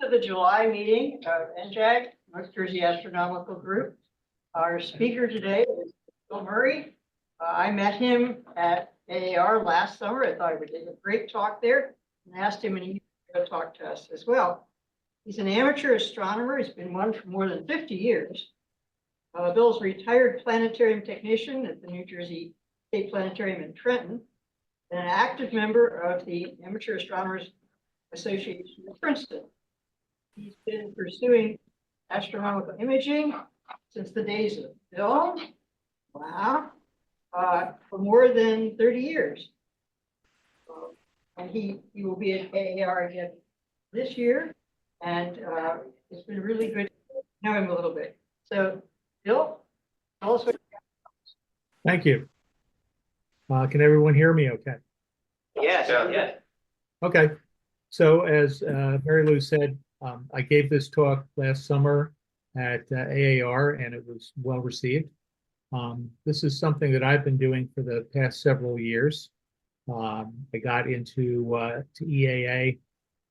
To the July meeting of NJAG, North Jersey Astronomical Group. Our speaker today is Bill Murray. I met him at AAR last summer. I thought he did a great talk there and asked him and he to talk to us as well. He's an amateur astronomer. He's been one for more than 50 years. Bill's a retired planetarium technician at the New Jersey State Planetarium in Trenton and an active member of the Amateur Astronomers Association of Princeton. He's been pursuing astronomical imaging since the days of Bill. Wow. For more than 30 years. And he will be at AAR again this year. And it's been really good to know him a little bit. So, Bill, tell us what you got. Thank you. Can everyone hear me okay? Yes, yeah. Okay. So as Mary Lou said, I gave this talk last summer at AAR and it was well received. This is something that I've been doing for the past several years. I got into to EAA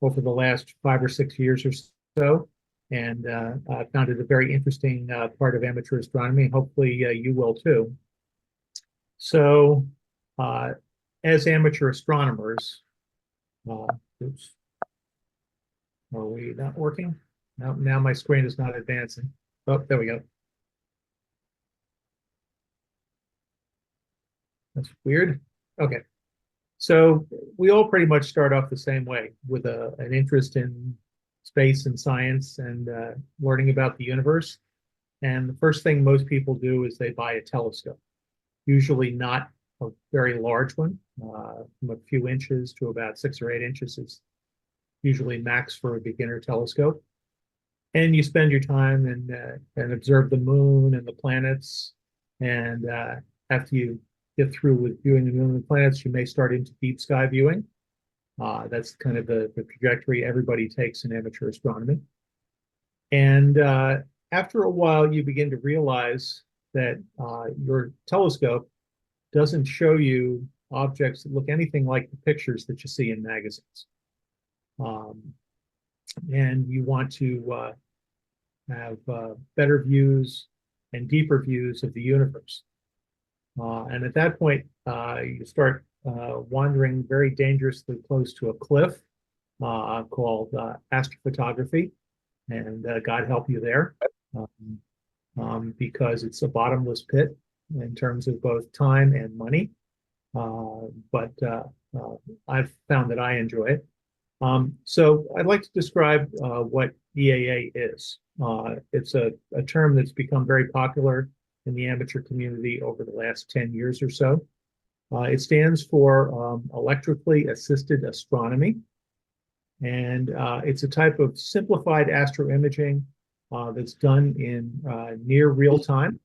over the last 5 or 6 years or so, and I found it a very interesting part of amateur astronomy. Hopefully you will too. So as amateur astronomers, oops. Are we not working? No, now my screen is not advancing. Oh, there we go. That's weird. Okay. So we all pretty much start off the same way with an interest in space and science and learning about the universe. And the first thing most people do is they buy a telescope, usually not a very large one, from a few inches to about 6 or 8 inches is usually max for a beginner telescope. And you spend your time and observe the moon and the planets. And after you get through with viewing the moon and the planets, you may start into deep sky viewing. That's kind of the trajectory everybody takes in amateur astronomy. And after a while, you begin to realize that your telescope doesn't show you objects that look anything like the pictures that you see in magazines. And you want to have better views and deeper views of the universe. And at that point, you start wandering very dangerously close to a cliff called astrophotography. And God help you there, because it's a bottomless pit in terms of both time and money. But I've found that I enjoy it. So I'd like to describe what EAA is. It's a term that's become very popular in the amateur community over the last 10 years or so. It stands for Electrically Assisted Astronomy. And it's a type of simplified astroimaging that's done in near real time.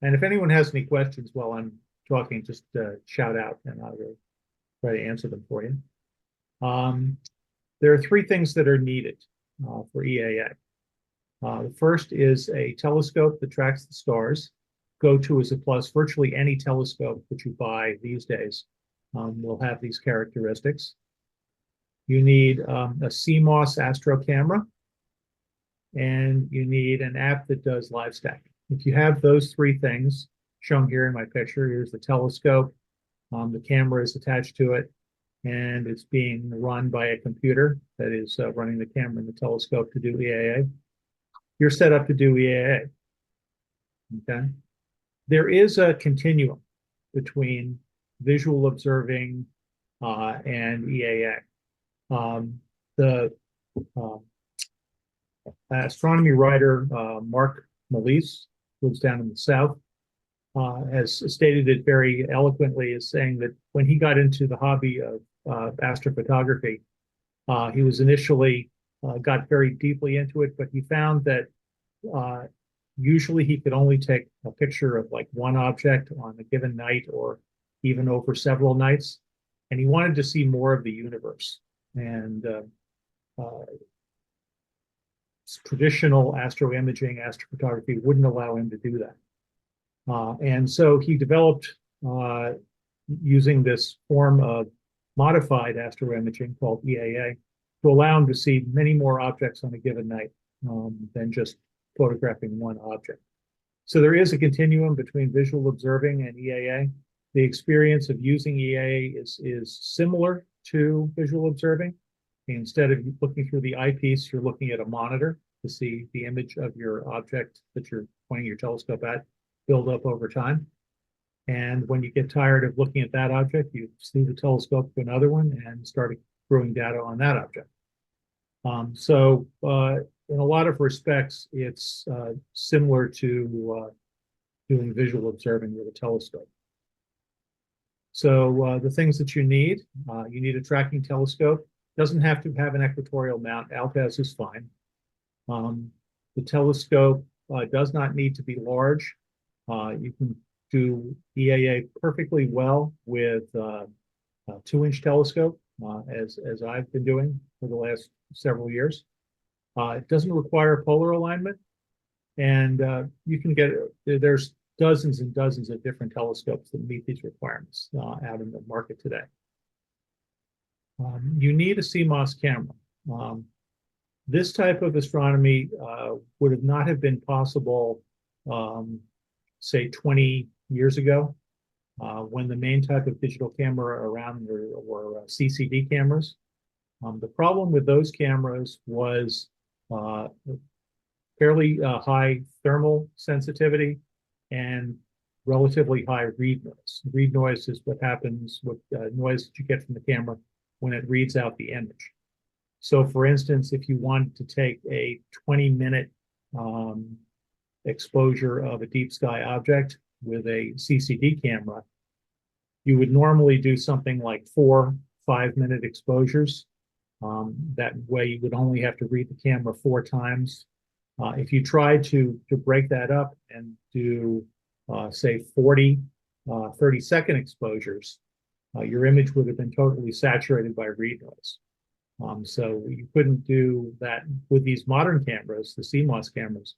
And if anyone has any questions while I'm talking, just shout out and I will try to answer them for you. There are 3 things that are needed for EAA. The first is a telescope that tracks the stars. Go-to is a plus. Virtually any telescope that you buy these days will have these characteristics. You need a CMOS astro camera, and you need an app that does live stacking. If you have those 3 things shown here in my picture, here's the telescope, the camera is attached to it, and it's being run by a computer that is running the camera and the telescope to do EAA. You're set up to do EAA. Okay. There is a continuum between visual observing and EAA. The astronomy writer Mark Malise, who lives down in the South, has stated it very eloquently as saying that when he got into the hobby of astrophotography, he was initially got very deeply into it, but he found that usually he could only take a picture of like one object on a given night or even over several nights. And he wanted to see more of the universe. And traditional astroimaging, astrophotography wouldn't allow him to do that. And so he developed, using this form of modified astroimaging called EAA, to allow them to see many more objects on a given night than just photographing one object. So there is a continuum between visual observing and EAA. The experience of using EAA is similar to visual observing. Instead of looking through the eyepiece, you're looking at a monitor to see the image of your object that you're pointing your telescope at build up over time. And when you get tired of looking at that object, you sleeve the telescope to another one and start accruing data on that object. In a lot of respects, it's similar to doing visual observing with a telescope. So the things that you need a tracking telescope. Doesn't have to have an equatorial mount. Altaz is fine. The telescope does not need to be large. You can do EAA perfectly well with a 2-inch telescope, as I've been doing for the last several years. It doesn't require polar alignment, and you can get there's dozens and dozens of different telescopes that meet these requirements out in the market today. You need a CMOS camera. This type of astronomy would not have been possible, say 20 years ago, when the main type of digital camera around were CCD cameras. The problem with those cameras was fairly high thermal sensitivity and relatively high read noise. Read noise is what happens with noise that you get from the camera when it reads out the image. So for instance, if you wanted to take a 20-minute exposure of a deep sky object with a CCD camera, you would normally do something like 4 5-minute exposures. That way you would only have to read the camera 4 times. If you tried to break that up and do, say, 40 30-second exposures, your image would have been totally saturated by read noise. So you couldn't do that with these modern cameras. The CMOS cameras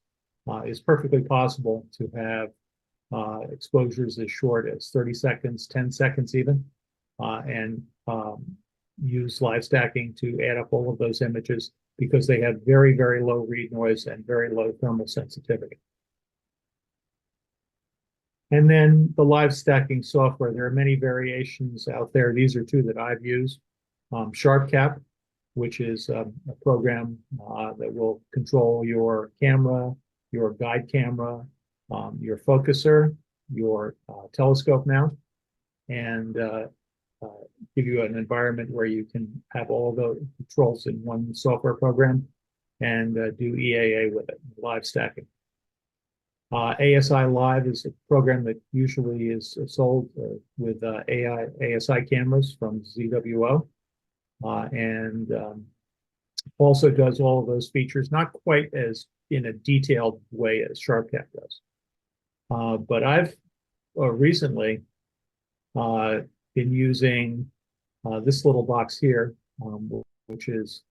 is perfectly possible to have exposures as short as 30 seconds, 10 seconds even, and use live stacking to add up all of those images because they have very, very low read noise and very low thermal sensitivity. And then the live stacking software, there are many variations out there. These are 2 that I've used. SharpCap, which is a program that will control your camera, your guide camera, your focuser, your telescope mount, and give you an environment where you can have all the controls in one software program and do EAA with it, live stacking. ASI Live is a program that usually is sold with ASI cameras from ZWO, and also does all of those features, not quite as in a detailed way as SharpCap does. But I've recently been using this little box here, which is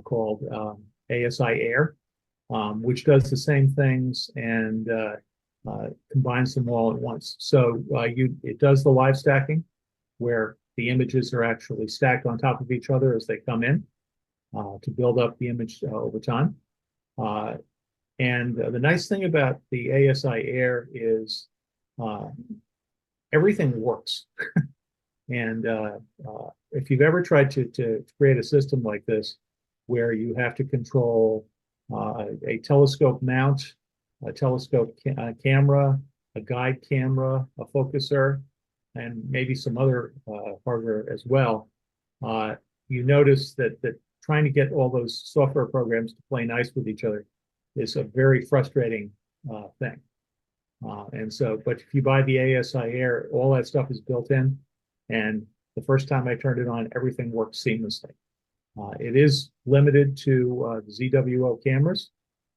called ASI Air, which does the same things and combines them all at once. So it does the live stacking, where the images are actually stacked on top of each other as they come in to build up the image over time. And the nice thing about the ASI Air is everything works. And if you've ever tried to create a system like this, where you have to control a telescope mount, a telescope camera, a guide camera, a focuser, and maybe some other hardware as well, you notice that trying to get all those software programs to play nice with each other is a very frustrating thing. But if you buy the ASI Air, all that stuff is built in, and the first time I turned it on, everything worked seamlessly. It is limited to the ZWO cameras,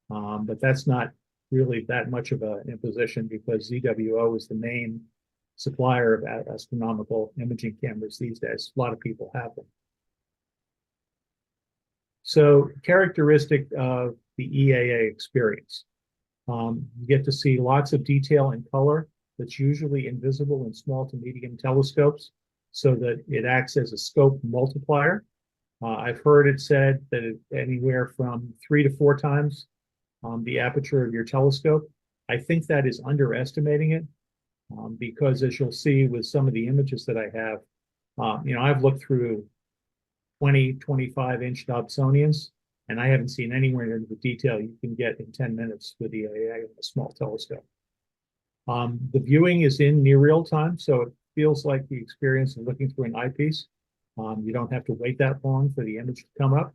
but that's not really that much of an imposition because ZWO is the main supplier of astronomical imaging cameras these days. A lot of people have them. So, characteristic of the EAA experience. You get to see lots of detail and color that's usually invisible in small to medium telescopes, so that it acts as a scope multiplier. I've heard it said that anywhere from 3 to 4 times the aperture of your telescope. I think that is underestimating it because as you'll see with some of the images that I have, I've looked through 20, 25-inch Dobsonians, and I haven't seen anywhere near the detail you can get in 10 minutes with EAA with a small telescope. The viewing is in near real time, so it feels like the experience of looking through an eyepiece. You don't have to wait that long for the image to come up.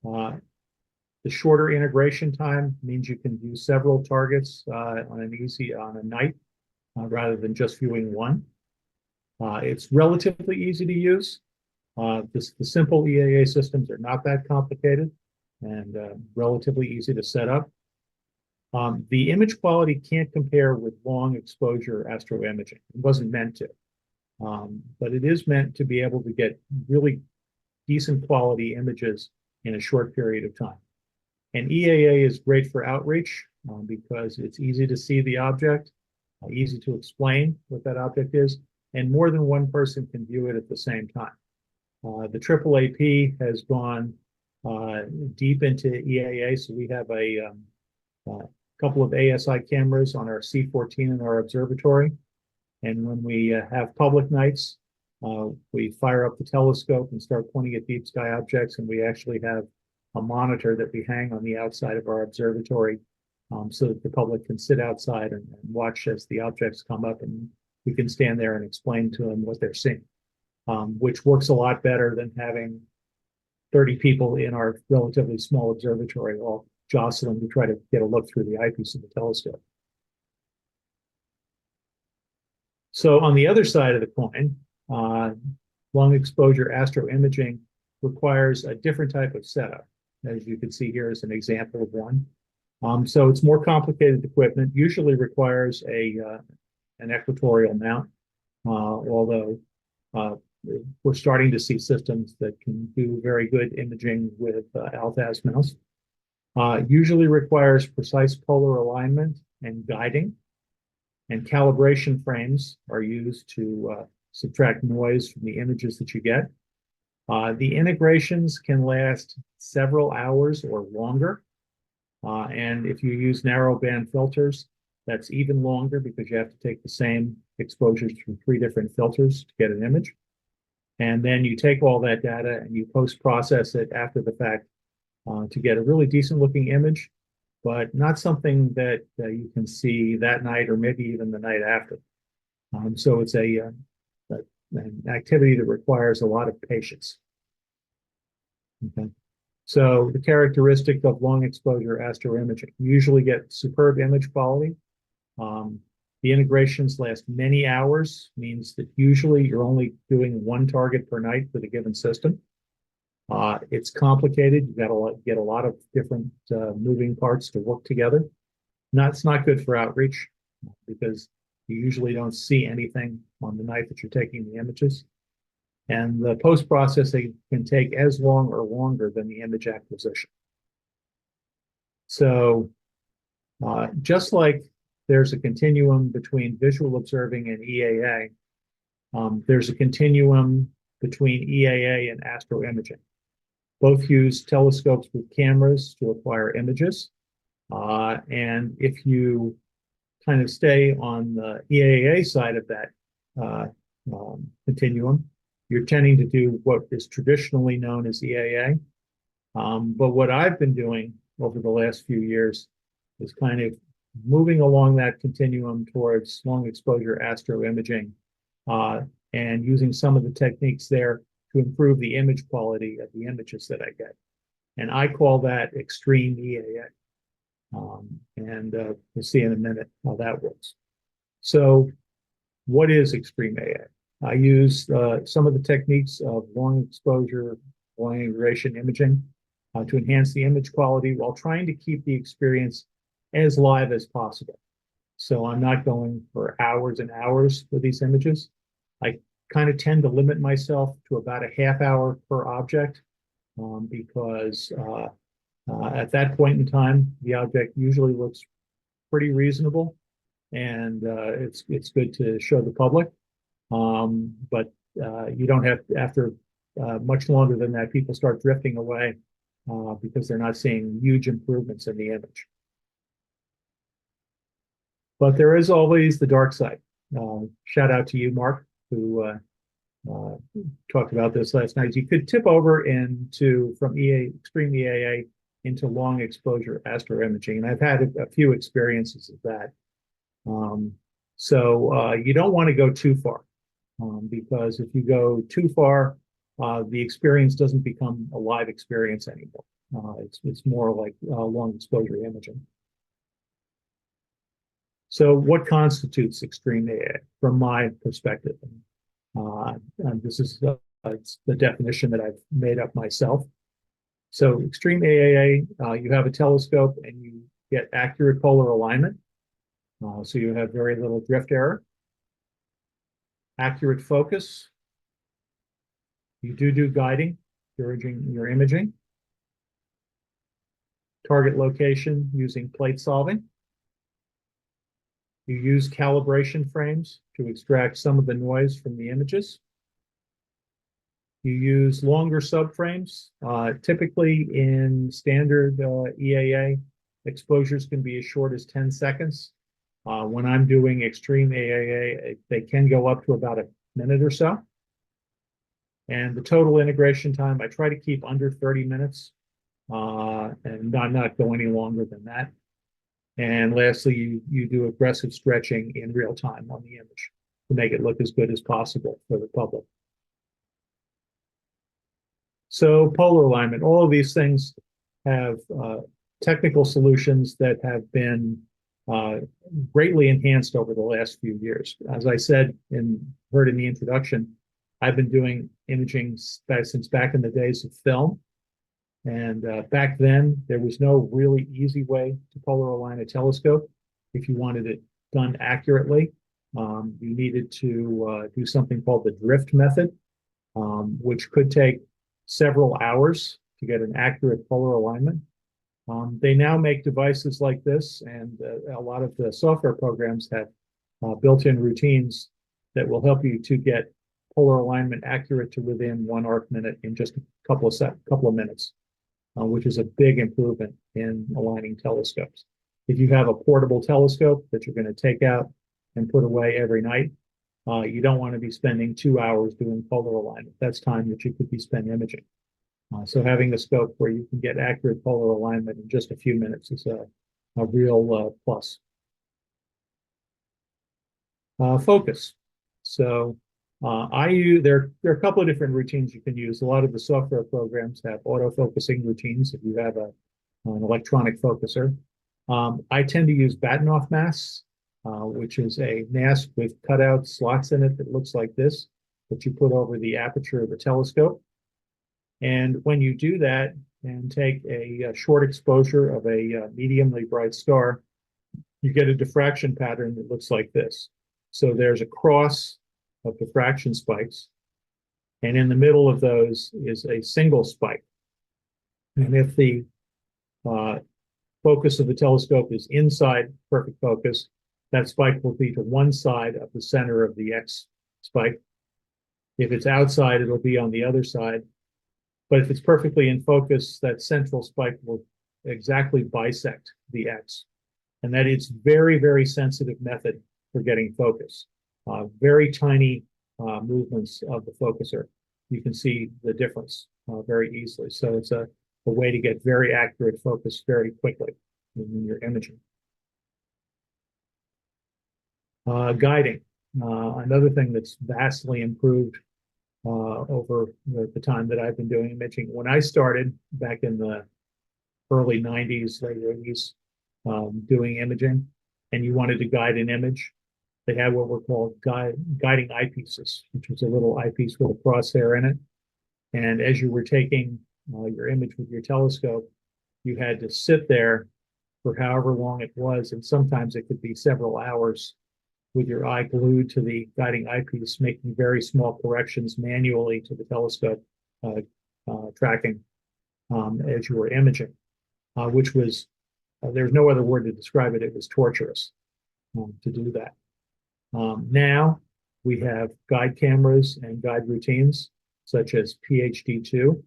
The shorter integration time means you can view several targets on a night rather than just viewing one. It's relatively easy to use. The simple EAA systems are not that complicated and relatively easy to set up. The image quality can't compare with long exposure astroimaging. It wasn't meant to, but it is meant to be able to get really decent quality images in a short period of time. And EAA is great for outreach because it's easy to see the object, easy to explain what that object is, and more than one person can view it at the same time. The AAAP has gone deep into EAA, so we have a couple of ASI cameras on our C14 in our observatory. And when we have public nights, we fire up the telescope and start pointing at deep sky objects, and we actually have a monitor that we hang on the outside of our observatory so that the public can sit outside and watch as the objects come up, and we can stand there and explain to them what they're seeing, which works a lot better than having 30 people in our relatively small observatory all jostling to try to get a look through the eyepiece of the telescope. So on the other side of the coin, long exposure astroimaging requires a different type of setup. As you can see here is an example of one. So it's more complicated equipment, usually requires an equatorial mount, although we're starting to see systems that can do very good imaging with Altaz mounts. Usually requires precise polar alignment and guiding, and calibration frames are used to subtract noise from the images that you get. The integrations can last several hours or longer. And if you use narrowband filters, that's even longer because you have to take the same exposures through 3 different filters to get an image. And then you take all that data and you post-process it after the fact to get a really decent looking image, but not something that you can see that night or maybe even the night after. So it's an activity that requires a lot of patience. Okay. So the characteristic of long exposure astroimaging, you usually get superb image quality. The integrations last many hours, means that usually you're only doing one target per night with a given system. It's complicated. You got to get a lot of different moving parts to work together. It's not good for outreach because you usually don't see anything on the night that you're taking the images. And the post-processing can take as long or longer than the image acquisition. So just like there's a continuum between visual observing and EAA, there's a continuum between EAA and astroimaging. Both use telescopes with cameras to acquire images. And if you kind of stay on the EAA side of that continuum, you're tending to do what is traditionally known as EAA. But what I've been doing over the last few years is kind of moving along that continuum towards long exposure astroimaging and using some of the techniques there to improve the image quality of the images that I get. And I call that extreme EAA. And we'll see in a minute how that works. So what is extreme AA? I use some of the techniques of long exposure, long integration imaging to enhance the image quality while trying to keep the experience as live as possible. So I'm not going for hours and hours with these images. I kind of tend to limit myself to about a half hour per object because at that point in time, the object usually looks pretty reasonable and it's good to show the public. But you don't have, after much longer than that, people start drifting away because they're not seeing huge improvements in the image. But there is always the dark side. Shout out to you, Mark, who talked about this last night. You could tip over from extreme EAA into long exposure astroimaging, and I've had a few experiences of that. So you don't want to go too far, because if you go too far, the experience doesn't become a live experience anymore. It's more like long exposure imaging. So what constitutes extreme AAA from my perspective? And this is it's the definition that I've made up myself. So extreme AAA, you have a telescope and you get accurate polar alignment. So you have very little drift error. Accurate focus. You do guiding during your imaging. Target location using plate solving. You use calibration frames to extract some of the noise from the images. You use longer subframes. Typically in standard EAA, exposures can be as short as 10 seconds. When I'm doing extreme AAA, they can go up to about a minute or so. And the total integration time, I try to keep under 30 minutes and not go any longer than that. And lastly, you do aggressive stretching in real time on the image to make it look as good as possible for the public. So polar alignment, all of these things have technical solutions that have been greatly enhanced over the last few years. As I said heard in the introduction, I've been doing imaging since back in the days of film. And back then, there was no really easy way to polar align a telescope. If you wanted it done accurately, you needed to do something called the drift method, which could take several hours to get an accurate polar alignment. They now make devices like this, and a lot of the software programs have built-in routines that will help you to get polar alignment accurate to within 1 arc minute in just a couple of minutes. Which is a big improvement in aligning telescopes. If you have a portable telescope that you're going to take out and put away every night, you don't want to be spending 2 hours doing polar alignment. That's time that you could be spent imaging. So having a scope where you can get accurate polar alignment in just a few minutes is a real plus. Focus. So there are a couple of different routines you can use. A lot of the software programs have auto-focusing routines if you have an electronic focuser. I tend to use Bahtinov masks, which is a mask with cutout slots in it that looks like this, that you put over the aperture of the telescope. And when you do that and take a short exposure of a mediumly bright star, you get a diffraction pattern that looks like this. So there's a cross of diffraction spikes, and in the middle of those is a single spike. And if the focus of the telescope is inside perfect focus, that spike will be to one side of the center of the X spike. If it's outside, it'll be on the other side. But if it's perfectly in focus, that central spike will exactly bisect the X. And that is very, very sensitive method for getting focus. Very tiny movements of the focuser. You can see the difference very easily. So it's a way to get very accurate focus very quickly in your imaging. Guiding, another thing that's vastly improved over the time that I've been doing imaging. When I started back in the early 90s, late 80s, doing imaging, and you wanted to guide an image, they had what were called guiding eyepieces, which was a little eyepiece with a crosshair in it. And as you were taking your image with your telescope, you had to sit there for however long it was, and sometimes it could be several hours, with your eye glued to the guiding eyepiece, making very small corrections manually to the telescope tracking as you were imaging, which was, there's no other word to describe it, it was torturous to do that. Now we have guide cameras and guide routines such as PhD2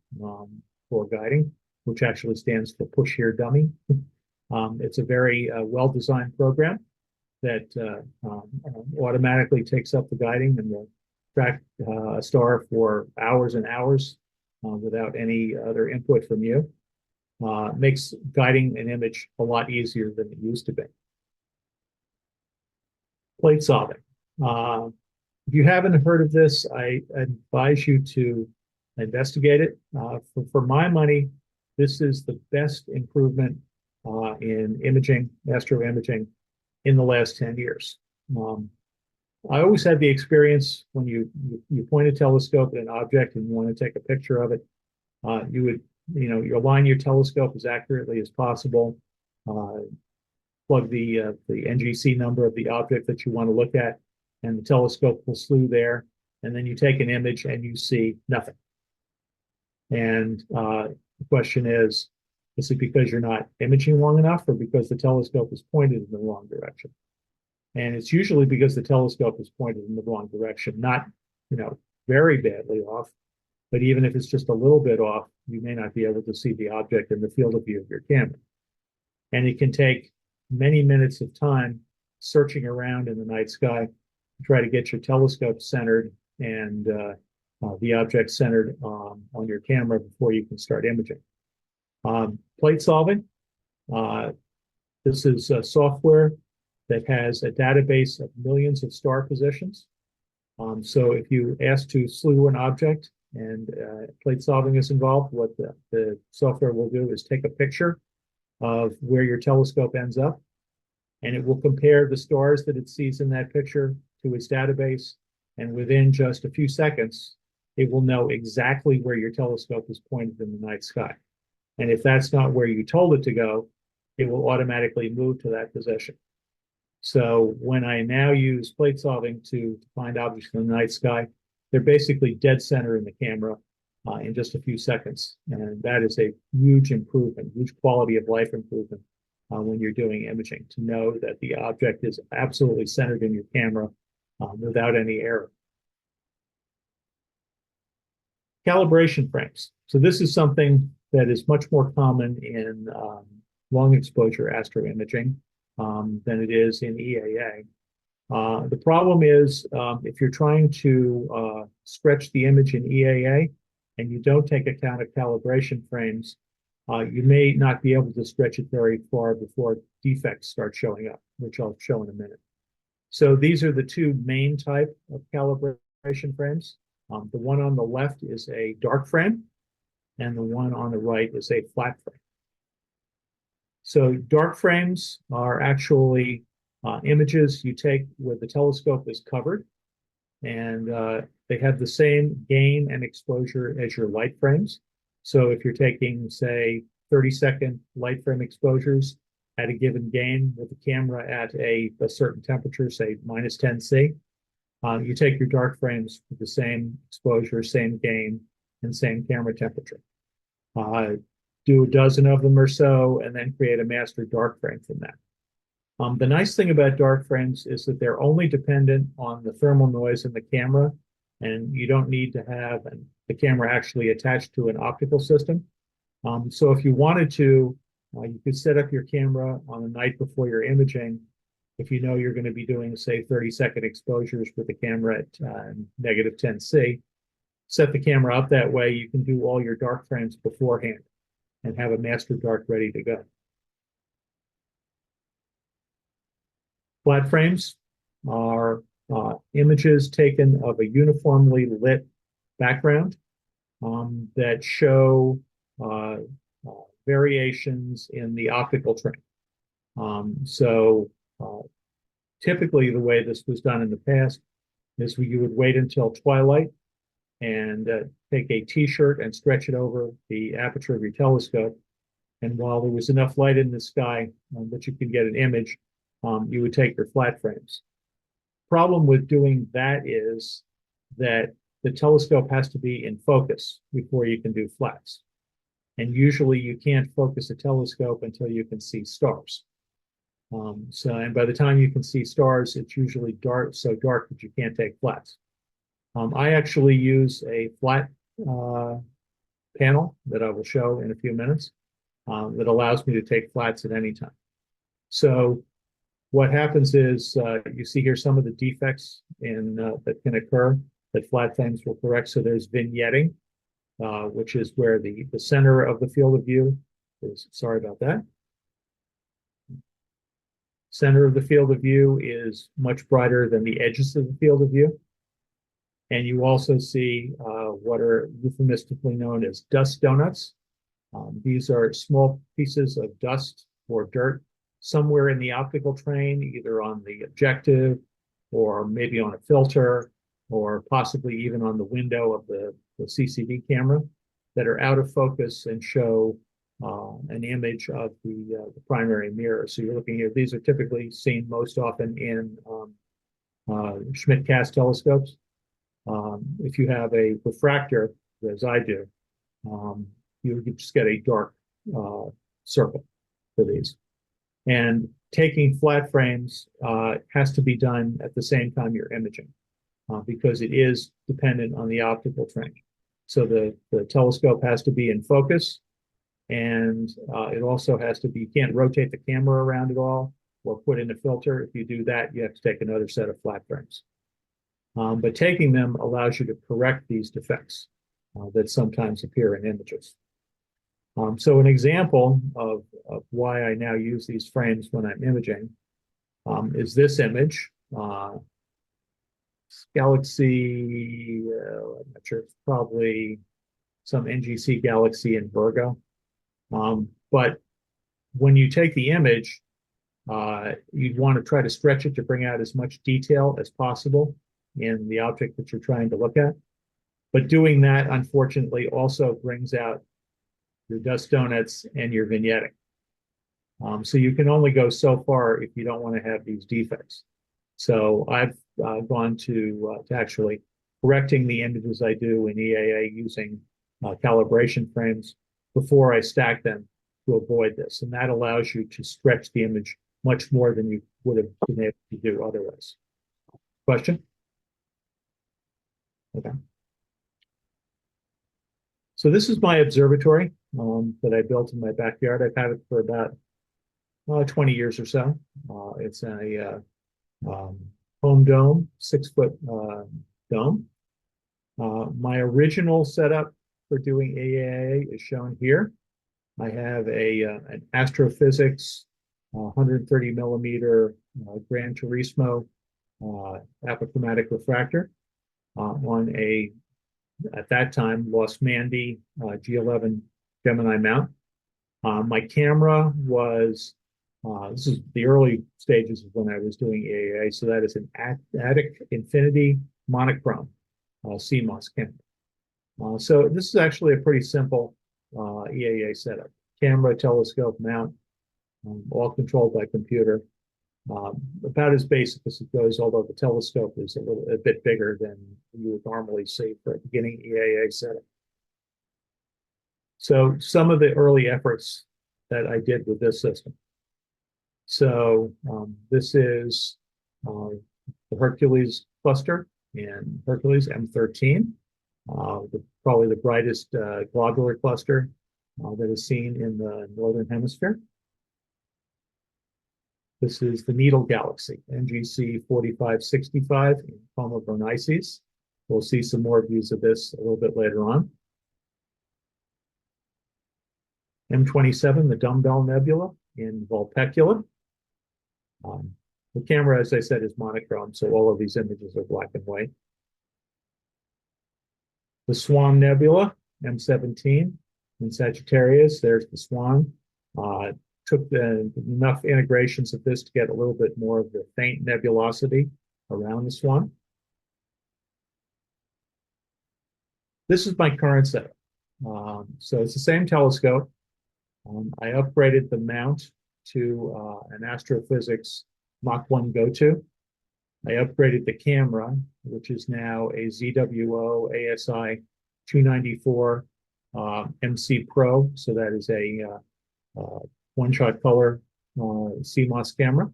for guiding, which actually stands for Push Here Dummy. It's a very well-designed program that automatically takes up the guiding and will track a star for hours and hours without any other input from you. Makes guiding an image a lot easier than it used to be. Plate solving. If you haven't heard of this, I advise you to investigate it. For my money, this is the best improvement in imaging, astroimaging, in the last 10 years. I always had the experience when you point a telescope at an object and you want to take a picture of it, you would, you align your telescope as accurately as possible, plug the NGC number of the object that you want to look at, and the telescope will slew there, and then you take an image and you see nothing. And the question is it because you're not imaging long enough, or because the telescope is pointed in the wrong direction? And it's usually because the telescope is pointed in the wrong direction, not, very badly off, but even if it's just a little bit off, you may not be able to see the object in the field of view of your camera. And it can take many minutes of time searching around in the night sky to try to get your telescope centered and the object centered on your camera before you can start imaging. Plate solving. This is software that has a database of millions of star positions. So if you ask to slew an object and plate solving is involved, what the software will do is take a picture of where your telescope ends up, and it will compare the stars that it sees in that picture to its database, and within just a few seconds, it will know exactly where your telescope is pointed in the night sky. And if that's not where you told it to go, it will automatically move to that position. So when I now use plate solving to find objects in the night sky, they're basically dead center in the camera in just a few seconds. And that is a huge improvement, huge quality of life improvement when you're doing imaging, to know that the object is absolutely centered in your camera without any error. Calibration frames. So this is something that is much more common in long exposure astroimaging than it is in EAA. The problem is if you're trying to stretch the image in EAA and you don't take account of calibration frames, you may not be able to stretch it very far before defects start showing up, which I'll show in a minute. So these are the two main type of calibration frames. The one on the left is a dark frame, and the one on the right is a flat frame. So dark frames are actually images you take where the telescope is covered, and they have the same gain and exposure as your light frames. So if you're taking, say, 30-second light frame exposures at a given gain with the camera at a certain temperature, say -10°C, you take your dark frames with the same exposure, same gain, and same camera temperature. Do a dozen of them or so, and then create a master dark frame from that. The nice thing about dark frames is that they're only dependent on the thermal noise in the camera, and you don't need to have the camera actually attached to an optical system. So if you wanted to, you could set up your camera on the night before you're imaging. If you know you're going to be doing, say, 30-second exposures with the camera at -10°C, set the camera up that way. You can do all your dark frames beforehand and have a master dark ready to go. Flat frames are images taken of a uniformly lit background that show variations in the optical train. Typically the way this was done in the past is you would wait until twilight and take a t-shirt and stretch it over the aperture of your telescope. And while there was enough light in the sky that you could get an image, you would take your flat frames. Problem with doing that is that the telescope has to be in focus before you can do flats. And usually you can't focus a telescope until you can see stars. And by the time you can see stars, it's usually dark, so dark that you can't take flats. I actually use a flat panel that I will show in a few minutes that allows me to take flats at any time. So what happens is you see here some of the defects that can occur that flat frames will correct. So there's vignetting, which is where the center of the field of view is. Sorry about that. Center of the field of view is much brighter than the edges of the field of view. And you also see what are euphemistically known as dust donuts. These are small pieces of dust or dirt somewhere in the optical train, either on the objective or maybe on a filter or possibly even on the window of the CCD camera that are out of focus and show an image of the primary mirror. So you're looking here, these are typically seen most often in Schmidt-Cassegrain telescopes. If you have a refractor, as I do, you just get a dark circle for these. And taking flat frames has to be done at the same time you're imaging because it is dependent on the optical train. So the telescope has to be in focus, and it also has to be, you can't rotate the camera around at all or put in a filter. If you do that, you have to take another set of flat frames. But taking them allows you to correct these defects that sometimes appear in images. So an example of why I now use these frames when I'm imaging is this image. Galaxy, I'm not sure, it's probably some NGC galaxy in Virgo. But when you take the image, you'd want to try to stretch it to bring out as much detail as possible in the object that you're trying to look at. But doing that, unfortunately, also brings out your dust donuts and your vignetting. So you can only go so far if you don't want to have these defects. So I've gone to actually correcting the images I do in EAA using calibration frames before I stack them to avoid this. And that allows you to stretch the image much more than you would have been able to do otherwise. Question? Okay. So this is my observatory that I built in my backyard. I've had it for about 20 years or so. It's a home dome, 6-foot dome. My original setup for doing AAA is shown here. I have an astrophysics 130 millimeter Gran Turismo apochromatic refractor on a, at that time, Lost Mandy G11 Gemini mount. My camera was, this is the early stages of when I was doing AAA, so that is an Atik Infinity monochrome CMOS camera. So this is actually a pretty simple EAA setup. Camera, telescope, mount, all controlled by computer. About as basic as it goes, although the telescope is a bit bigger than you would normally see for a beginning EAA setup. So some of the early efforts that I did with this system. So this is the Hercules cluster in Hercules M13, probably the brightest globular cluster that is seen in the Northern Hemisphere. This is the Needle Galaxy, NGC 4565 in Coma Berenices. We'll see some more views of this a little bit later on. M27, the Dumbbell Nebula in Vulpecula. The camera, as I said, is monochrome, so all of these images are black and white. The Swan Nebula, M17 in Sagittarius. There's the Swan. Took enough integrations of this to get a little bit more of the faint nebulosity around the Swan. This is my current setup. So it's the same telescope. I upgraded the mount to an Astrophysics Mach 1 Go-To. I upgraded the camera, which is now a ZWO ASI 294 MC Pro. So that is a one-shot color CMOS camera,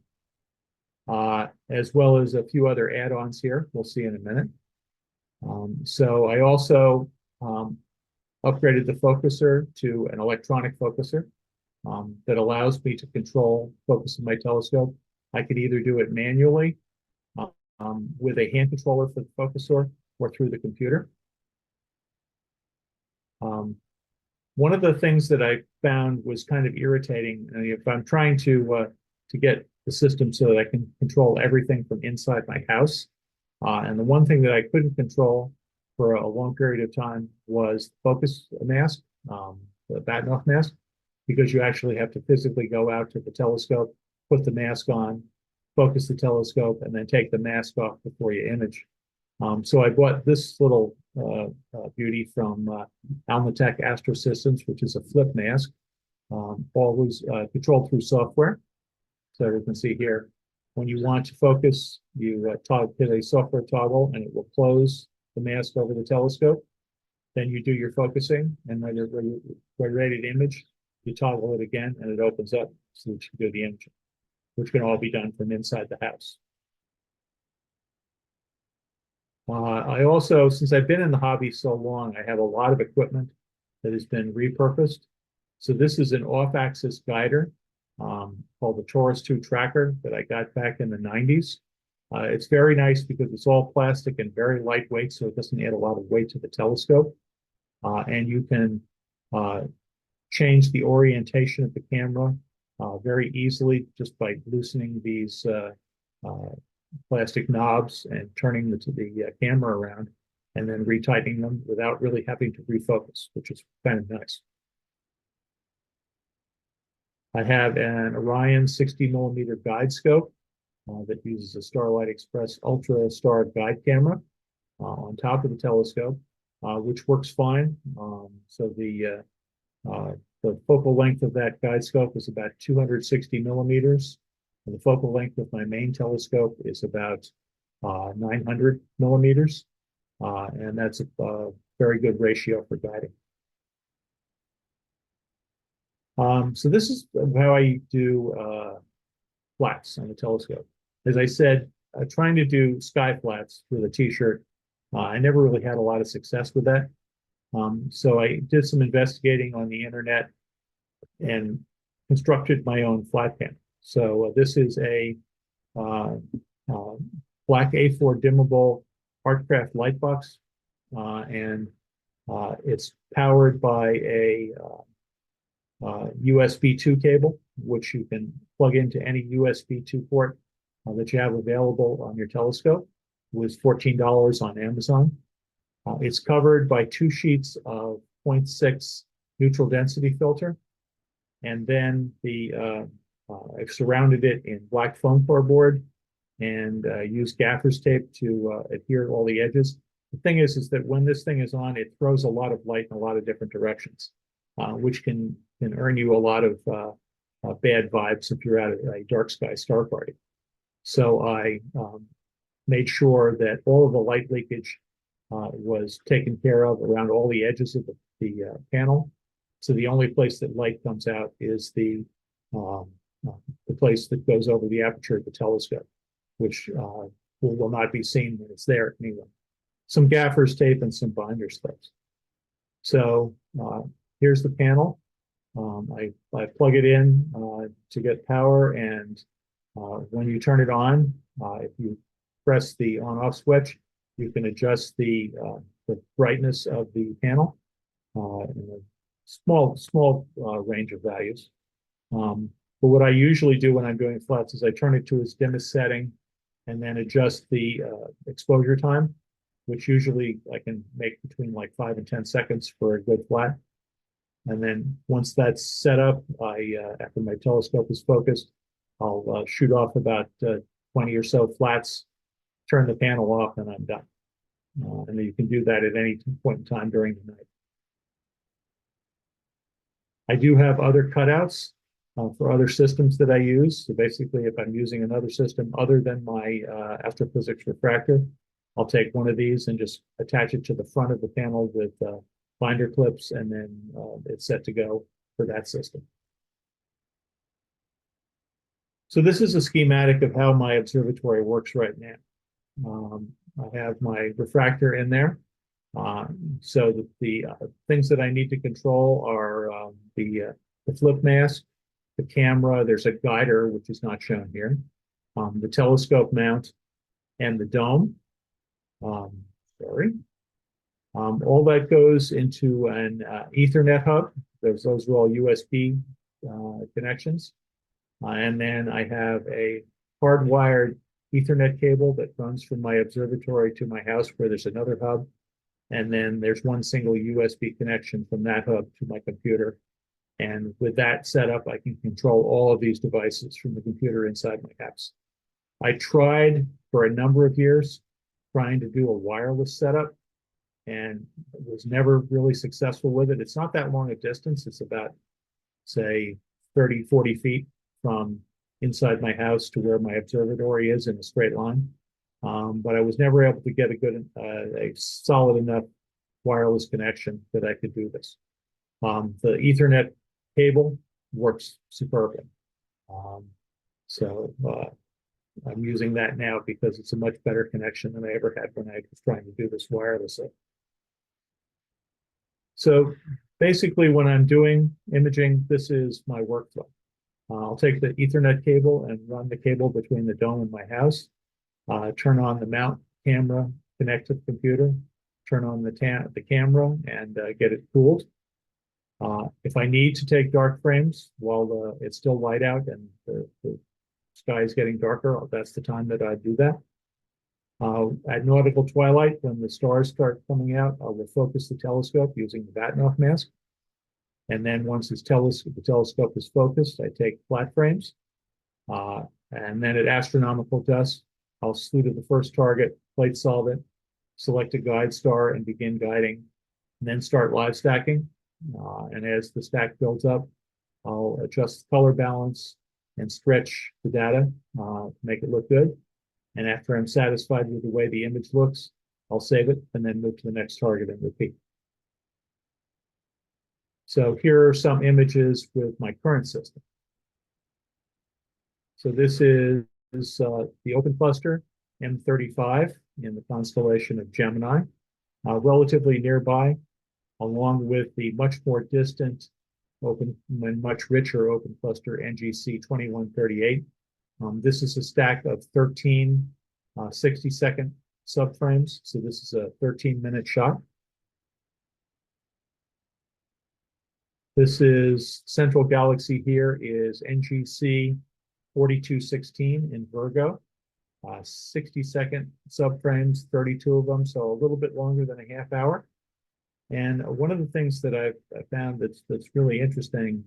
as well as a few other add-ons here. We'll see in a minute. So I also upgraded the focuser to an electronic focuser that allows me to control focus of my telescope. I could either do it manually with a hand controller for the focuser or through the computer. One of the things that I found was kind of irritating, if I'm trying to get the system so that I can control everything from inside my house. And the one thing that I couldn't control for a long period of time was focus mask, the Bahtinov mask, because you actually have to physically go out to the telescope, put the mask on, focus the telescope, and then take the mask off before you image. So I bought this little beauty from Almatech Astro Systems, which is a flip mask, always controlled through software. So you can see here, when you want to focus, you hit a software toggle and it will close the mask over the telescope. Then you do your focusing, and when you're ready to image, you toggle it again and it opens up so that you can do the imaging, which can all be done from inside the house. I also, since I've been in the hobby so long, I have a lot of equipment that has been repurposed. So this is an off-axis guider called the Taurus 2 tracker that I got back in the 90s. It's very nice because it's all plastic and very lightweight, so it doesn't add a lot of weight to the telescope. And you can change the orientation of the camera very easily just by loosening these plastic knobs and turning the camera around and then retightening them without really having to refocus, which is kind of nice. I have an Orion 60mm guide scope that uses a Starlight Express Ultra Star guide camera on top of the telescope, which works fine. So the focal length of that guide scope is about 260 millimeters. And the focal length of my main telescope is about 900 millimeters. And that's a very good ratio for guiding. So this is how I do flats on the telescope. As I said, trying to do sky flats with a t-shirt, I never really had a lot of success with that. So I did some investigating on the internet and constructed my own flat panel. So this is a black A4 dimmable Artcraft light box, and it's powered by a USB 2 cable, which you can plug into any USB 2 port that you have available on your telescope. It was $14 on Amazon. It's covered by 2 sheets of 0.6 neutral density filter, and then I've surrounded it in black foam cardboard and used gaffer's tape to adhere all the edges. The thing is that when this thing is on, it throws a lot of light in a lot of different directions, which can earn you a lot of bad vibes if you're at a dark sky star party. So I made sure that all of the light leakage was taken care of around all the edges of the panel. So the only place that light comes out is the place that goes over the aperture of the telescope, which will not be seen when it's there anyway. Some gaffer's tape and some binder slips. So here's the panel. I plug it in to get power, and when you turn it on, if you press the on-off switch, you can adjust the brightness of the panel in a small range of values. But what I usually do when I'm doing flats is I turn it to its dimmest setting and then adjust the exposure time, which usually I can make between like 5 and 10 seconds for a good flat. And then once that's set up, after my telescope is focused, I'll shoot off about 20 or so flats, turn the panel off, and I'm done. And you can do that at any point in time during the night. I do have other cutouts for other systems that I use. So basically, if I'm using another system other than my astrophysics refractor, I'll take one of these and just attach it to the front of the panel with binder clips, and then it's set to go for that system. So this is a schematic of how my observatory works right now. I have my refractor in there. So the things that I need to control are the flip mask, the camera. There's a guider, which is not shown here, the telescope mount, and the dome. Sorry. All that goes into an Ethernet hub. Those are all USB connections. And then I have a hardwired Ethernet cable that runs from my observatory to my house, where there's another hub. And then there's one single USB connection from that hub to my computer. And with that setup, I can control all of these devices from the computer inside my house. I tried for a number of years trying to do a wireless setup and was never really successful with it. It's not that long a distance. It's about, say, 30, 40 feet from inside my house to where my observatory is in a straight line. But I was never able to get a solid enough wireless connection that I could do this. The Ethernet cable works superbly. So I'm using that now because it's a much better connection than I ever had when I was trying to do this wirelessly. So basically, when I'm doing imaging, this is my workflow. I'll take the Ethernet cable and run the cable between the dome and my house, turn on the mount camera, connect to the computer, turn on the camera and get it cooled. If I need to take dark frames while it's still light out and the sky is getting darker, that's the time that I do that. At nautical twilight, when the stars start coming out, I will focus the telescope using the Bahtinov mask. And then once the telescope is focused, I take flat frames. And then at astronomical dusk, I'll slew to the first target, plate solvent, select a guide star and begin guiding, and then start live stacking. And as the stack builds up, I'll adjust the color balance and stretch the data to make it look good. And after I'm satisfied with the way the image looks, I'll save it and then move to the next target and repeat. So here are some images with my current system. So this is the Open Cluster M35 in the constellation of Gemini, relatively nearby, along with the much more distant open and much richer Open Cluster NGC 2138. This is a stack of 13 60-second subframes. So this is a 13-minute shot. This is central galaxy here is NGC 4216 in Virgo. 60-second subframes, 32 of them, so a little bit longer than a half hour. And one of the things that I've found that's really interesting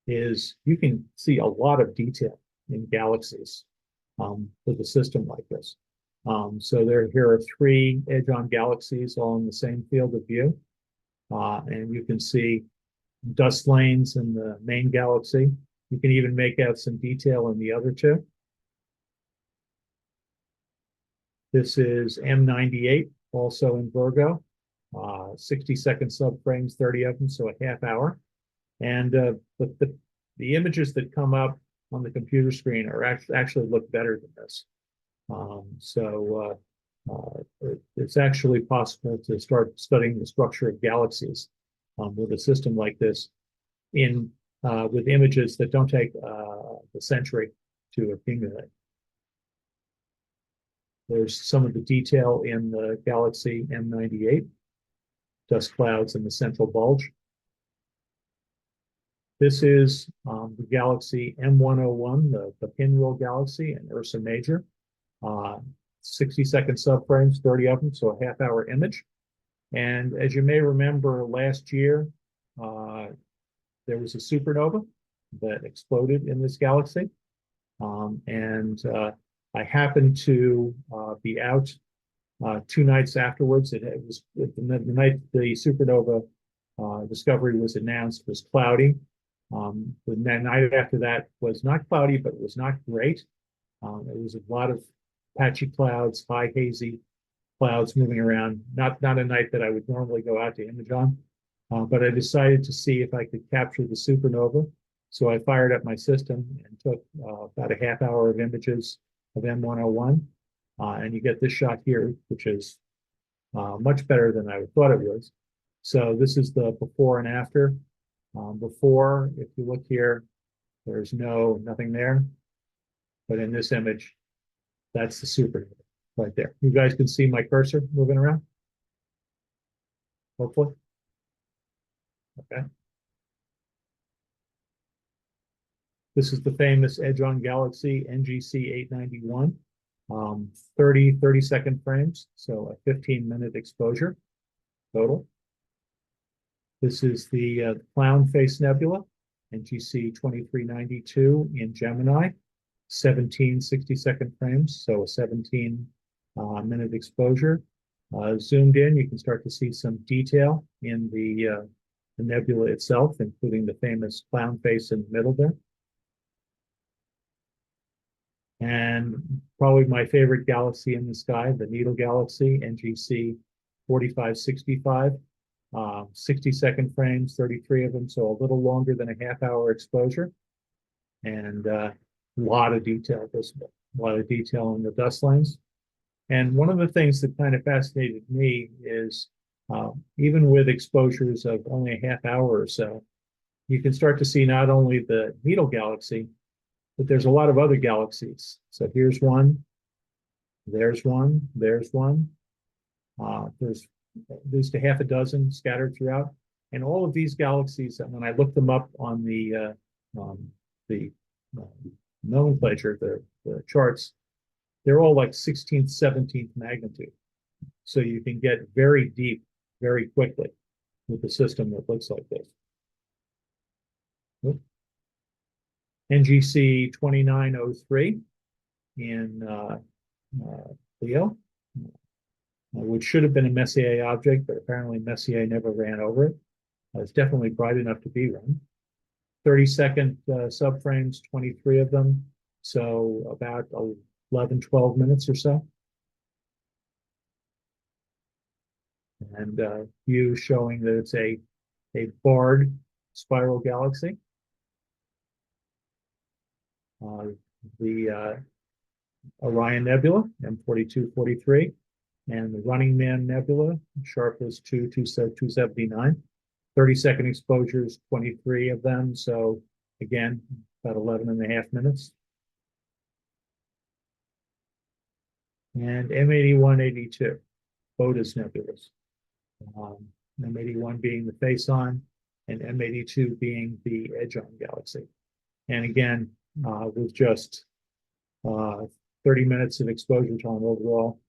is you can see a lot of detail in galaxies with a system like this. So here are 3 edge-on galaxies all in the same field of view. And you can see dust lanes in the main galaxy. You can even make out some detail in the other 2. This is M98, also in Virgo. 60-second subframes, 30 of them, so a half hour. And the images that come up on the computer screen are actually look better than this. It's actually possible to start studying the structure of galaxies with a system like this with images that don't take a century to accumulate. There's some of the detail in the galaxy M98, dust clouds in the central bulge. This is the galaxy M101, the Pinwheel galaxy in Ursa Major. 60-second subframes, 30 of them, so a half-hour image. And as you may remember, last year, there was a supernova that exploded in this galaxy. I happened to be out 2 nights afterwards. It was the night the supernova discovery was announced was cloudy. The night after that was not cloudy, but it was not great. There was a lot of patchy clouds, high hazy clouds moving around. Not a night that I would normally go out to image on, but I decided to see if I could capture the supernova. So I fired up my system and took about a half hour of images of M101. And you get this shot here, which is much better than I thought it was. So this is the before and after. Before, if you look here, there's nothing there. But in this image, that's the supernova right there. You guys can see my cursor moving around? Hopefully. Okay. This is the famous Edge-on Galaxy NGC 891. 30-second frames, so a 15-minute exposure total. This is the Clown Face Nebula, NGC 2392 in Gemini, 17 60-second frames, so a 17-minute exposure. Zoomed in, you can start to see some detail in the nebula itself, including the famous clown face in the middle there. And probably my favorite galaxy in the sky, the Needle Galaxy, NGC 4565, 60-second frames, 33 of them, so a little longer than a half-hour exposure. And a lot of detail visible, a lot of detail in the dust lanes. And one of the things that kind of fascinated me is even with exposures of only a half hour or so, you can start to see not only the Needle Galaxy, but there's a lot of other galaxies. So here's one, there's one, there's one. There's at least a half a dozen scattered throughout. And all of these galaxies, and when I looked them up on the nomenclature, the charts, they're all like 16th, 17th magnitude. So you can get very deep very quickly with a system that looks like this. Oop. NGC 2903 in Leo, which should have been a Messier object, but apparently Messier never ran over it. It's definitely bright enough to be run. 30-second subframes, 23 of them, so about 11, 12 minutes or so. And view showing that it's a barred spiral galaxy. The Orion Nebula, M4243, and the Running Man Nebula, sharpest 279. 30-second exposures, 23 of them, so again, about 11 and a half minutes. And M8182, Bodas nebulas. M81 being the face-on, and M82 being the edge-on galaxy. And again, with just 30 minutes of exposure time overall,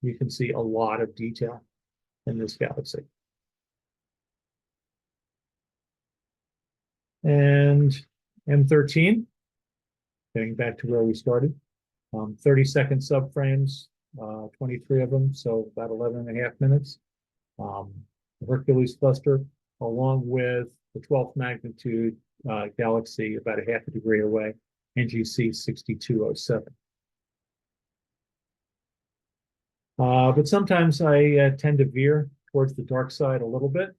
you can see a lot of detail in this galaxy. And M13, getting back to where we started, 30-second subframes, 23 of them, so about 11 and a half minutes. The Hercules cluster, along with the 12th magnitude galaxy about a half a degree away, NGC 6207. But sometimes I tend to veer towards the dark side a little bit.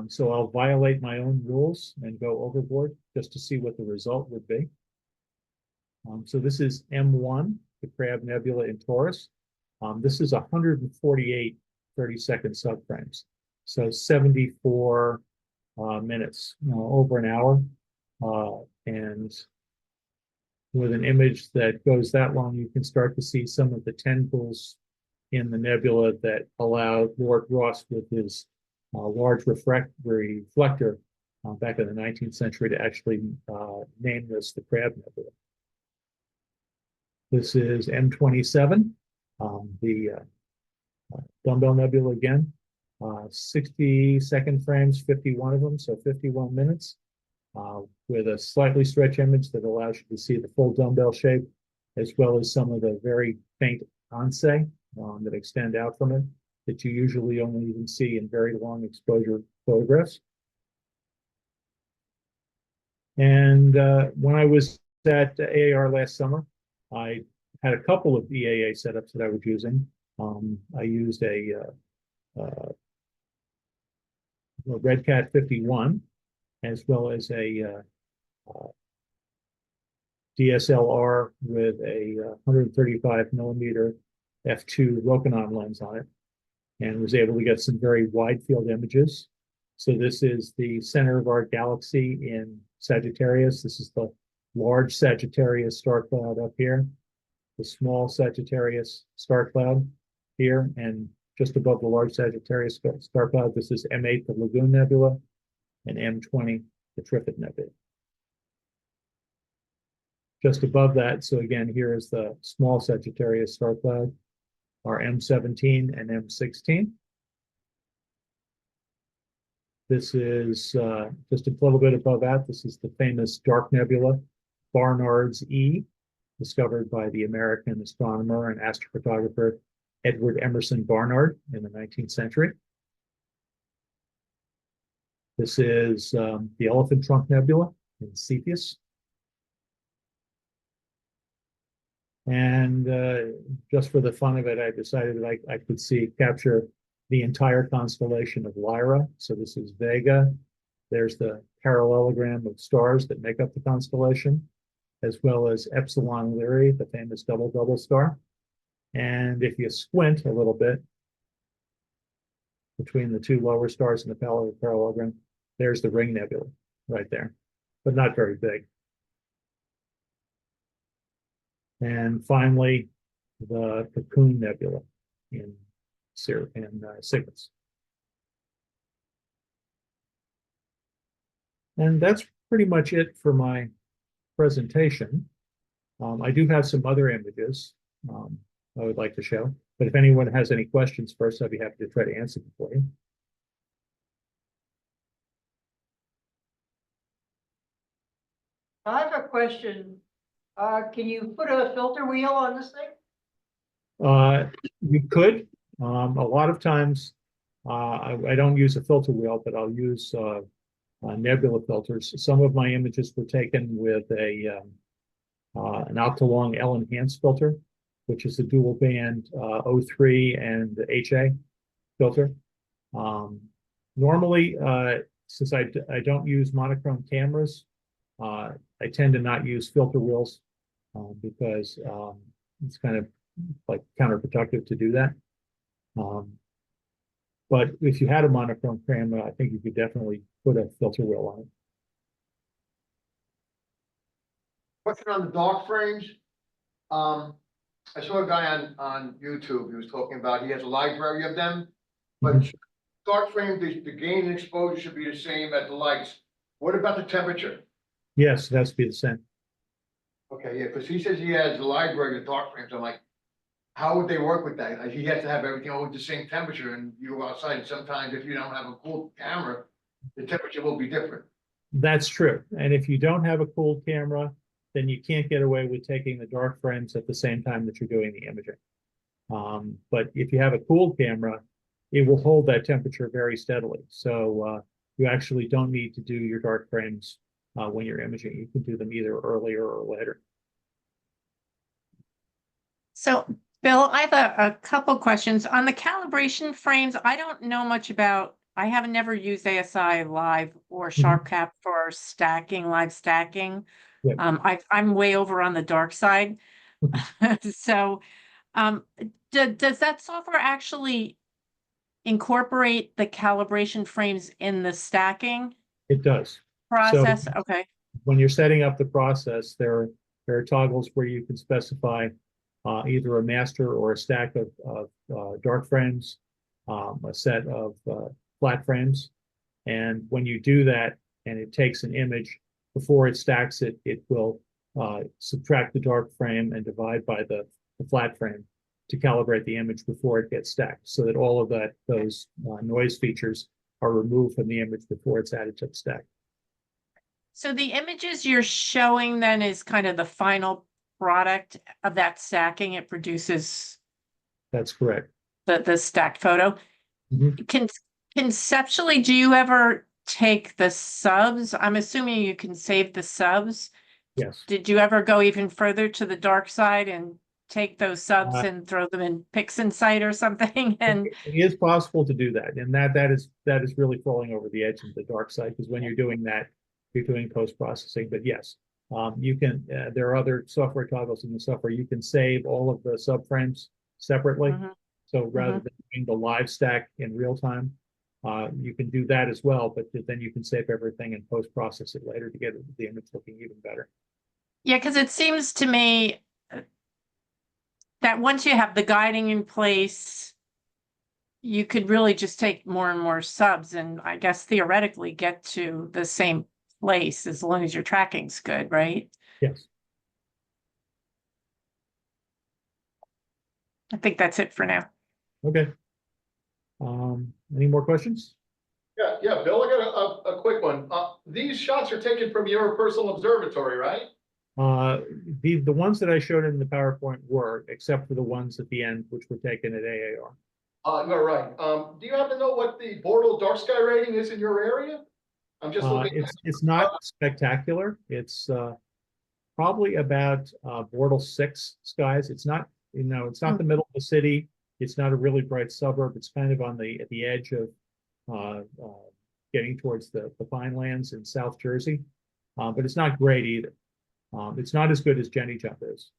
So I'll violate my own rules and go overboard just to see what the result would be. So this is M1, the Crab Nebula in Taurus. This is 148 30-second subframes. So 74 minutes, over an hour. And with an image that goes that long, you can start to see some of the tendrils in the nebula that allowed Lord Rosse with his large reflector back in the 19th century to actually name this the Crab Nebula. This is M27, the Dumbbell Nebula again. 60-second frames, 51 of them, so 51 minutes, with a slightly stretched image that allows you to see the full dumbbell shape, as well as some of the very faint onset that extend out from it, that you usually only even see in very long exposure photographs. And when I was at AAR last summer, I had a couple of EAA setups that I was using. I used a Red Cat 51, as well as a DSLR with a 135 millimeter f2 Rokinon lens on it. and was able to get some very wide field images. So this is the center of our galaxy in Sagittarius. This is the large Sagittarius star cloud up here, the small Sagittarius star cloud here, and just above the large Sagittarius star cloud, this is M8, the Lagoon Nebula, and M20, the Trifid Nebula. Just above that, so again, here is the small Sagittarius star cloud, our M17 and M16. This is just a little bit above that. This is the famous dark nebula, Barnard's E, discovered by the American astronomer and astrophotographer Edward Emerson Barnard in the 19th century. This is the Elephant Trunk Nebula in Cepheus. And just for the fun of it, I decided that I could capture the entire constellation of Lyra. So this is Vega. There's the parallelogram of stars that make up the constellation, as well as Epsilon Lyrae, the famous double star. And if you squint a little bit between the two lower stars in the parallelogram, there's the Ring Nebula right there, but not very big. And finally, the Cocoon Nebula in Cygnus. And that's pretty much it for my presentation. I do have some other images I would like to show, but if anyone has any questions first, I'd be happy to try to answer them for you. I have a question. Can you put a filter wheel on this thing? You could. A lot of times, I don't use a filter wheel, but I'll use nebula filters. Some of my images were taken with an Octolong L-enhanced filter, which is a dual band O3 and HA filter. Normally, since I don't use monochrome cameras, I tend to not use filter wheels because it's kind of like counterproductive to do that. But if you had a monochrome camera, I think you could definitely put a filter wheel on it. Question on the dark frames. I saw a guy on YouTube, he was talking about, he has a library of them, but dark frame, the gain and exposure should be the same as the lights. What about the temperature? Yes, it has to be the same. Okay, yeah, because he says he has a library of dark frames. I'm like, how would they work with that? Like, he has to have everything all with the same temperature, and you go outside, and sometimes if you don't have a cool camera, the temperature will be different. That's true. And if you don't have a cooled camera, then you can't get away with taking the dark frames at the same time that you're doing the imaging. But if you have a cooled camera, it will hold that temperature very steadily. So you actually don't need to do your dark frames when you're imaging. You can do them either earlier or later. So, Bill, I have a couple questions. On the calibration frames, I don't know much about, I have never used ASI Live or SharpCap for stacking, live stacking. Yeah. I'm way over on the dark side. So does that software actually incorporate the calibration frames in the stacking It does. process? So Okay. when you're setting up the process, there are toggles where you can specify either a master or a stack of dark frames, a set of flat frames. And when you do that and it takes an image, before it stacks it, it will subtract the dark frame and divide by the flat frame to calibrate the image before it gets stacked, so that all of those noise features are removed from the image before it's added to the stack. So the images you're showing then is kind of the final product of that stacking. It produces That's correct. the stacked photo. Conceptually, do you ever take the subs? I'm assuming you can save the subs. Yes. Did you ever go even further to the dark side and take those subs and throw them in PixInsight or something? And it is possible to do that, and that is really falling over the edge of the dark side, because when you're doing that, you're doing post-processing. But yes, you can. There are other software toggles in the software. You can save all of the subframes separately. So rather than doing the live stack in real time, you can do that as well, but then you can save everything and post-process it later to get the image looking even better. Yeah, because it seems to me that once you have the guiding in place, you could really just take more and more subs and I guess theoretically get to the same place as long as your tracking's good, right? Yes. I think that's it for now. Okay. Any more questions? Yeah, Bill, I got a quick one. These shots are taken from your personal observatory, right? The ones that I showed in the PowerPoint were, except for the ones at the end, which were taken at AAR. No, right. Do you happen to know what the Bortle dark sky rating is in your area? I'm just looking. It's not spectacular. It's probably about Bortle 6 skies. It's not, it's not the middle of the city. It's not a really bright suburb. It's kind of at the edge of getting towards the Pinelands in South Jersey. But it's not great either. It's not as good as Jenny Jump is.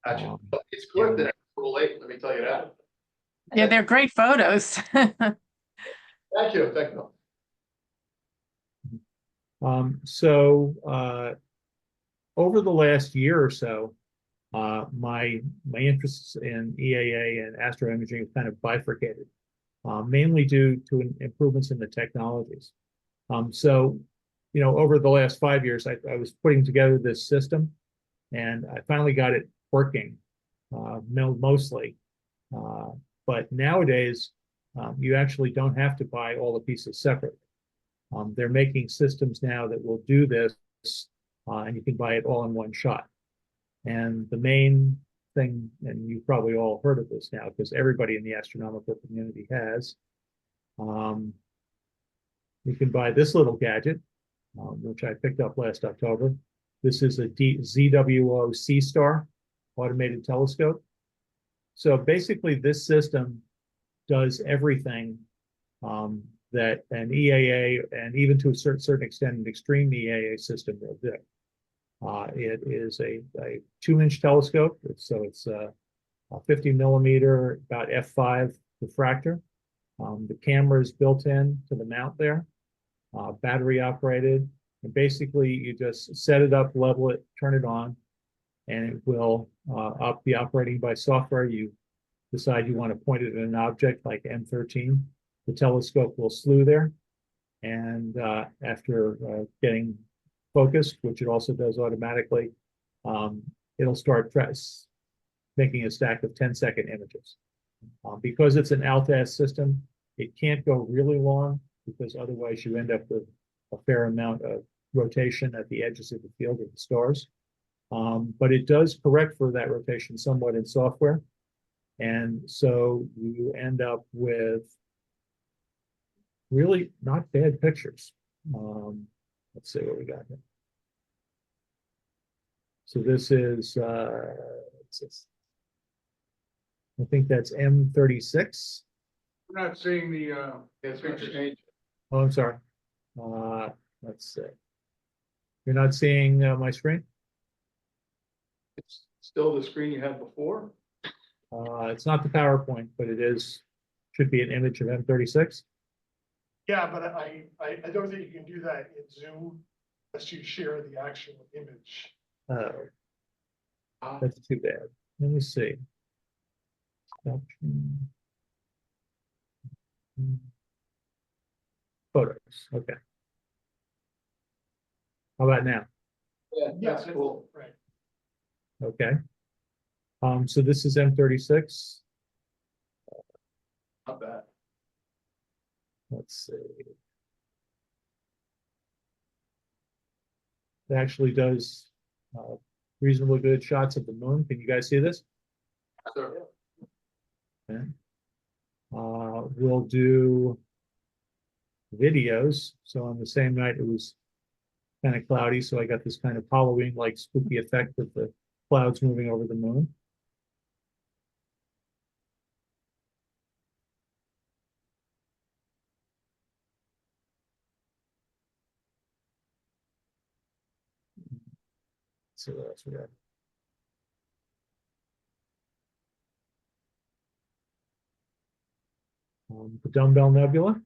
Gotcha. It's good that it's a little late, let me tell you that. Yeah, they're great photos. Thank you, thank you. Over the last year or so, my interests in EAA and astroimaging have kind of bifurcated, mainly due to improvements in the technologies. Over the last 5 years, I was putting together this system, and I finally got it working, mostly. But nowadays, you actually don't have to buy all the pieces separately. They're making systems now that will do this, and you can buy it all in one shot. And the main thing, and you've probably all heard of this now, because everybody in the astronomical community has, you can buy this little gadget, which I picked up last October. This is a ZWO C-Star automated telescope. So basically, this system does everything that an EAA, and even to a certain extent, an extreme EAA system will do. It is a 2-inch telescope, so it's a 50 millimeter, about f5 refractor. The camera is built in to the mount there, battery operated, and basically you just set it up, level it, turn it on, and it will be operating by software. You decide you want to point it at an object like M13, the telescope will slew there, and after getting focused, which it also does automatically, it'll start making a stack of 10-second images. Because it's an ALTAS system, it can't go really long, because otherwise you end up with a fair amount of rotation at the edges of the field of the stars. But it does correct for that rotation somewhat in software. And so you end up with really not bad pictures. Let's see what we got here. So this is, I think that's M36. We're not seeing the pictures. Oh, I'm sorry. Let's see. You're not seeing my screen? It's still the screen you had before? It's not the PowerPoint, but it should be an image of M36. Yeah, but I don't think you can do that in Zoom unless you share the actual image. Oh, that's too bad. Let me see. Photos. Okay. How about now? Yeah, that's cool. Right. Okay. So this is M36. Not bad. Let's see. It actually does reasonably good shots of the moon. Can you guys see this? Sure. Okay. We'll do videos. So on the same night, it was kind of cloudy, so I got this kind of Halloween-like spooky effect of the clouds moving over the moon. So what else we got? . The Dumbbell Nebula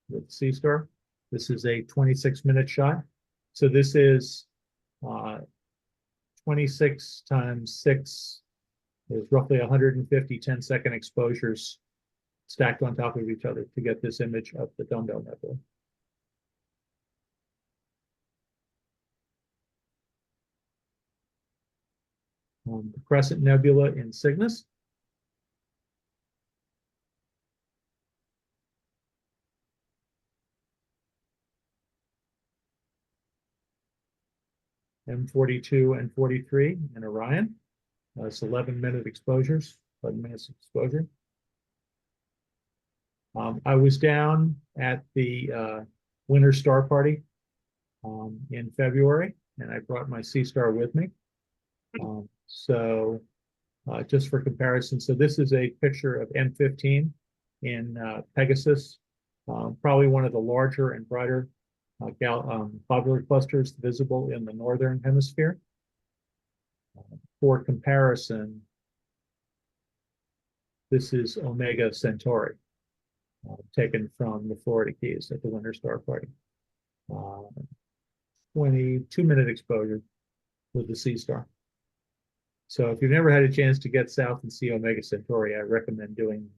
with C-star. This is a 26-minute shot. So this is 26 times 6 is roughly 150 10-second exposures stacked on top of each other to get this image of the Dumbbell Nebula. The Crescent Nebula in Cygnus. M42 and 43 in Orion. It's 11-minute exposures, 11 minutes of exposure. I was down at the Winter Star Party in February, and I brought my C-star with me. So just for comparison, so this is a picture of M15 in Pegasus, probably one of the larger and brighter globular clusters visible in the northern hemisphere. For comparison, this is Omega Centauri, taken from the Florida Keys at the Winter Star Party. 22-minute exposure with the C-star. So if you've never had a chance to get south and see Omega Centauri, I recommend doing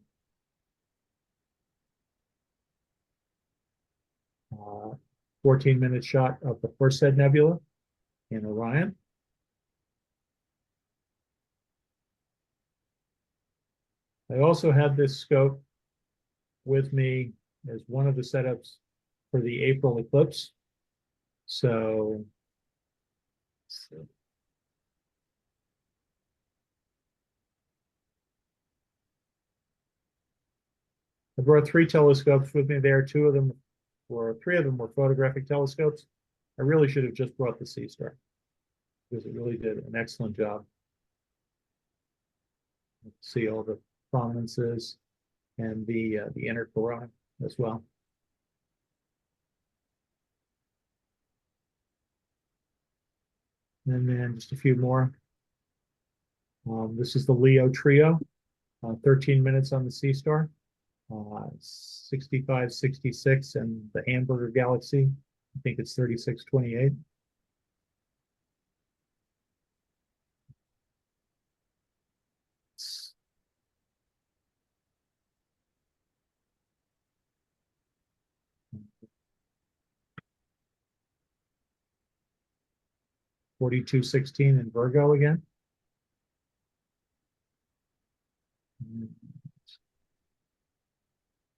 14-minute shot of the Horsehead Nebula in Orion. I also have this scope with me as one of the setups for the April eclipse. So I brought 3 telescopes with me there. 3 of them were photographic telescopes. I really should have just brought the C-star because it really did an excellent job. See all the prominences and the inner corona as well. And then just a few more. This is the Leo Trio, 13 minutes on the C-star. 65, 66, and the Hamburger Galaxy. I think it's 36, 28. (4216) in Virgo again.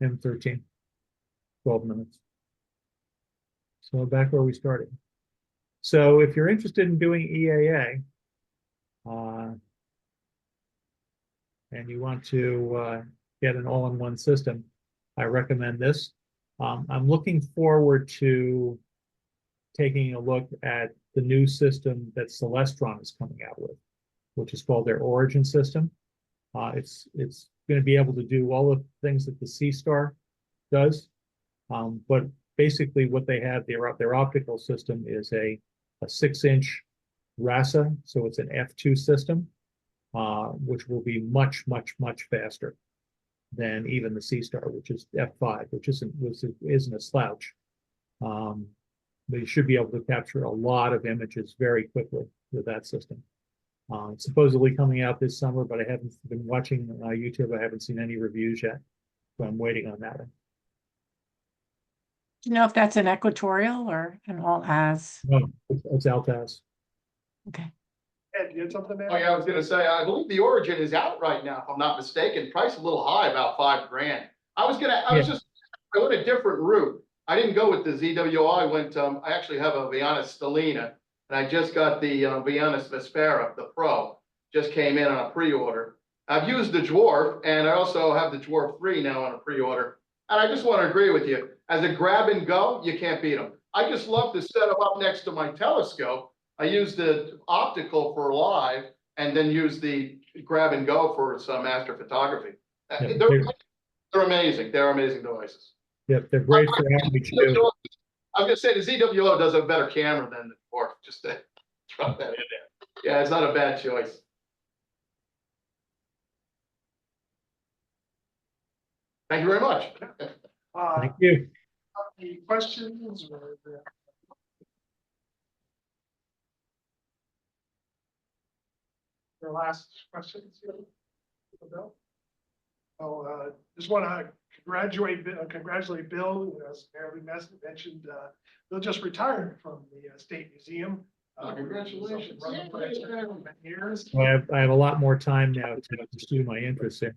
M13, 12 minutes. So back where we started. So if you're interested in doing EAA, and you want to get an all-in-one system, I recommend this. I'm looking forward to taking a look at the new system that Celestron is coming out with, which is called their Origin system. It's going to be able to do all the things that the C-star does, but basically what they have, their optical system is a 6-inch RASA, so it's an f2 system, which will be much, much, much faster than even the C-star, which is f5, which isn't a slouch. But you should be able to capture a lot of images very quickly with that system. It's supposedly coming out this summer, but I haven't been watching YouTube. I haven't seen any reviews yet, so I'm waiting on that one. Do you know if that's an equatorial or an all as? No, it's Altaz. Okay. Ed, you had something there? Oh, yeah, I was gonna say, I believe the Origin is out right now, if I'm not mistaken. Price a little high, about $5,000. I went a different route. I didn't go with the ZWO. I went, I actually have a Vianis Stellina, and I just got the Vianis Vespera, the Pro. Just came in on a pre-order. I've used the Dwarf, and I also have the Dwarf 3 now on a pre-order. And I just want to agree with you. As a grab and go, you can't beat them. I just love to set them up next to my telescope. I use the optical for live, and then use the grab and go for some astrophotography. Yeah, They're amazing. They're amazing devices. Yep, they're great for outreach too. I was gonna say the ZWO does a better camera than the Dwarf, just to drop that in there. Yeah, it's not a bad choice. Thank you very much. Thank you. Any questions or? Your last questions? Bill? Oh, just want to congratulate Bill, as Marilyn mentioned, Bill just retired from the State Museum. Congratulations. Run the place for many years. I have a lot more time now to pursue my interests here.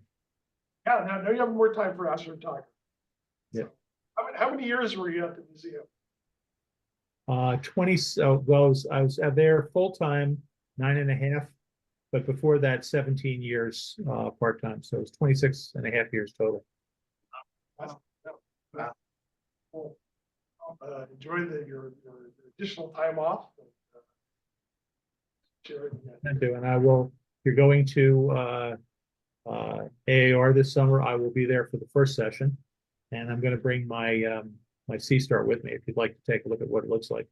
Yeah, now you have more time for astrophotography. Yeah. How many years were you at the museum? 20, well, I was there full-time, 9.5, but before that, 17 years, part-time. So it was 26 and a half years total. Wow. Cool. Enjoy your additional time off. Sharing that. Thank you. And I will, if you're going to AAR this summer, I will be there for the first session. And I'm going to bring my my C-Star with me if you'd like to take a look at what it looks like.